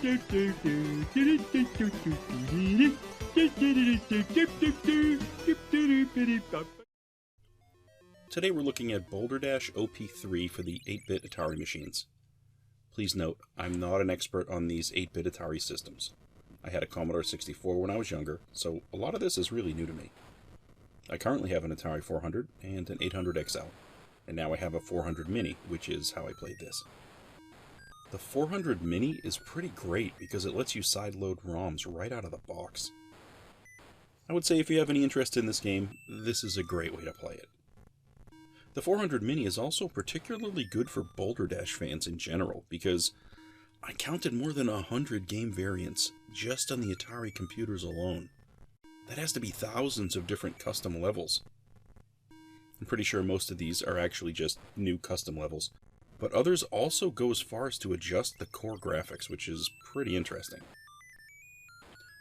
Today we're looking at Boulderdash OP3 for the 8-bit Atari machines. Please note, I'm not an expert on these 8-bit Atari systems. I had a Commodore 64 when I was younger, so a lot of this is really new to me. I currently have an Atari 400 and an 800 XL, and now I have a 400 Mini, which is how I played this. The 400 Mini is pretty great because it lets you sideload ROMs right out of the box. I would say if you have any interest in this game, this is a great way to play it. The 400 Mini is also particularly good for Boulderdash fans in general, because I counted more than 100 game variants just on the Atari computers alone. That has to be thousands of different custom levels. I'm pretty sure most of these are actually just new custom levels, but others also go as far as to adjust the core graphics, which is pretty interesting.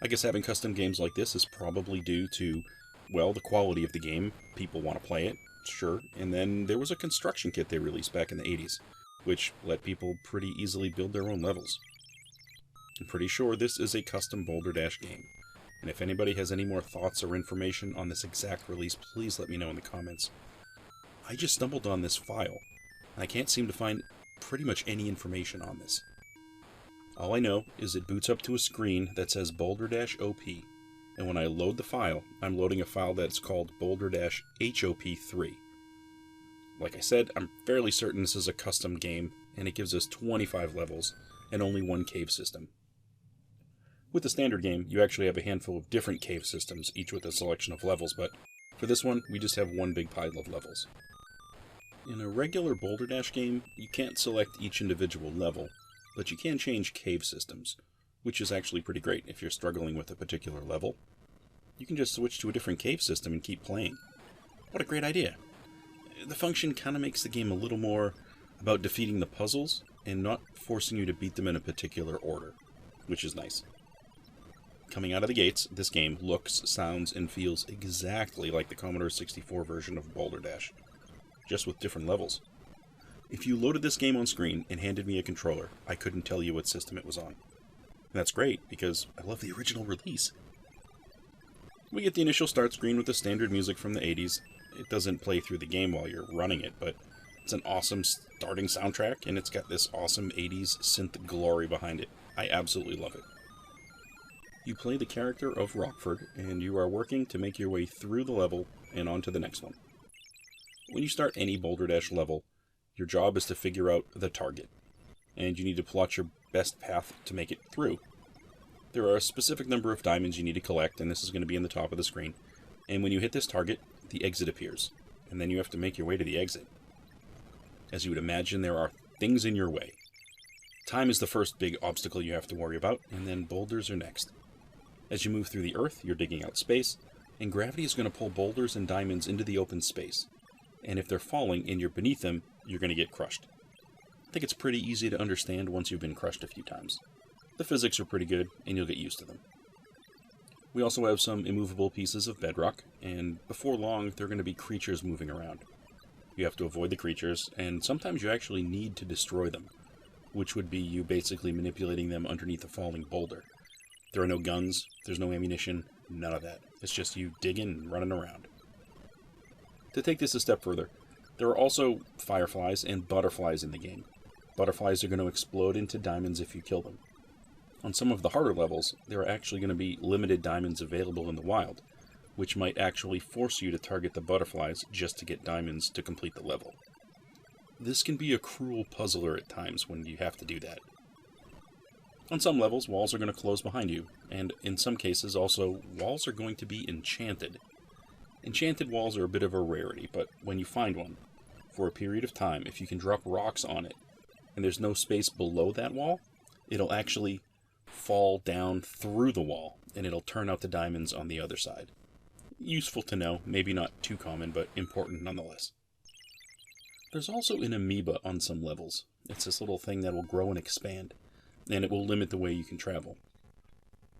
I guess having custom games like this is probably due to, well, the quality of the game. People want to play it, sure, and then there was a construction kit they released back in the 80s, which let people pretty easily build their own levels. I'm pretty sure this is a custom Boulderdash game, and if anybody has any more thoughts or information on this exact release, please let me know in the comments. I just stumbled on this file, and I can't seem to find pretty much any information on this. All I know is it boots up to a screen that says Boulderdash OP, and when I load the file, I'm loading a file that's called Boulderdash HOP3. Like I said, I'm fairly certain this is a custom game, and it gives us 25 levels, and only one cave system. With the standard game, you actually have a handful of different cave systems, each with a selection of levels, but for this one, we just have one big pile of levels. In a regular Boulderdash game, you can't select each individual level, but you can change cave systems, which is actually pretty great if you're struggling with a particular level. You can just switch to a different cave system and keep playing. What a great idea! The function kind of makes the game a little more about defeating the puzzles and not forcing you to beat them in a particular order, which is nice. Coming out of the gates, this game looks, sounds, and feels exactly like the Commodore 64 version of Boulderdash, just with different levels. If you loaded this game on screen and handed me a controller, I couldn't tell you what system it was on. And that's great, because I love the original release. We get the initial start screen with the standard music from the 80s. It doesn't play through the game while you're running it, but it's an awesome starting soundtrack, and it's got this awesome 80s synth glory behind it. I absolutely love it. You play the character of Rockford, and you are working to make your way through the level and on to the next one. When you start any Boulderdash level, your job is to figure out the target, and you need to plot your best path to make it through. There are a specific number of diamonds you need to collect, and this is going to be in the top of the screen. And when you hit this target, the exit appears, and then you have to make your way to the exit. As you would imagine, there are things in your way. Time is the first big obstacle you have to worry about, and then boulders are next. As you move through the earth, you're digging out space, and gravity is going to pull boulders and diamonds into the open space. And if they're falling and you're beneath them, you're going to get crushed. I think it's pretty easy to understand once you've been crushed a few times. The physics are pretty good, and you'll get used to them. We also have some immovable pieces of bedrock, and before long, there are going to be creatures moving around. You have to avoid the creatures, and sometimes you actually need to destroy them, which would be you basically manipulating them underneath a falling boulder. There are no guns, there's no ammunition, none of that. It's just you digging and running around. To take this a step further, there are also fireflies and butterflies in the game. Butterflies are going to explode into diamonds if you kill them. On some of the harder levels, there are actually going to be limited diamonds available in the wild, which might actually force you to target the butterflies just to get diamonds to complete the level. This can be a cruel puzzler at times when you have to do that. On some levels, walls are going to close behind you, and in some cases also, walls are going to be enchanted. Enchanted walls are a bit of a rarity, but when you find one, for a period of time, if you can drop rocks on it, and there's no space below that wall, it'll actually fall down through the wall, and it'll turn out the diamonds on the other side. Useful to know, maybe not too common, but important nonetheless. There's also an amoeba on some levels. It's this little thing that will grow and expand, and it will limit the way you can travel.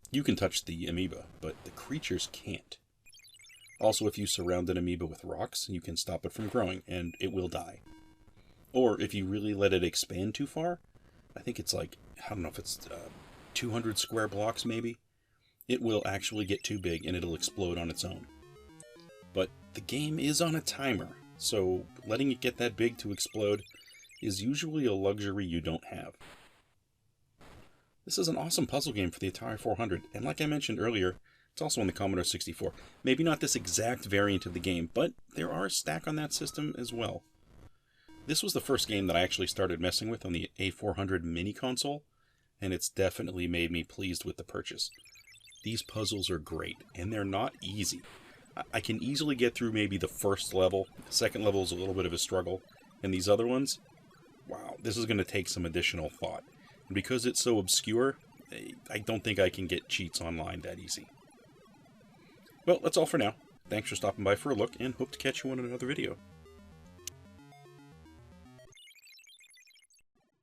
You can touch the amoeba, but the creatures can't. Also, if you surround an amoeba with rocks, you can stop it from growing, and it will die. Or if you really let it expand too far, I think it's like, I don't know if it's 200 square blocks maybe, it will actually get too big and it'll explode on its own. But the game is on a timer, so letting it get that big to explode is usually a luxury you don't have. This is an awesome puzzle game for the Atari 400, and like I mentioned earlier, it's also on the Commodore 64. Maybe not this exact variant of the game, but there are a stack on that system as well. This was the first game that I actually started messing with on the A400 Mini console, and it's definitely made me pleased with the purchase. These puzzles are great, and they're not easy. I can easily get through maybe the first level. The second level is a little bit of a struggle, and these other ones, wow, this is going to take some additional thought. And because it's so obscure, I don't think I can get cheats online that easy. Well, that's all for now. Thanks for stopping by for a look, and hope to catch you on another video.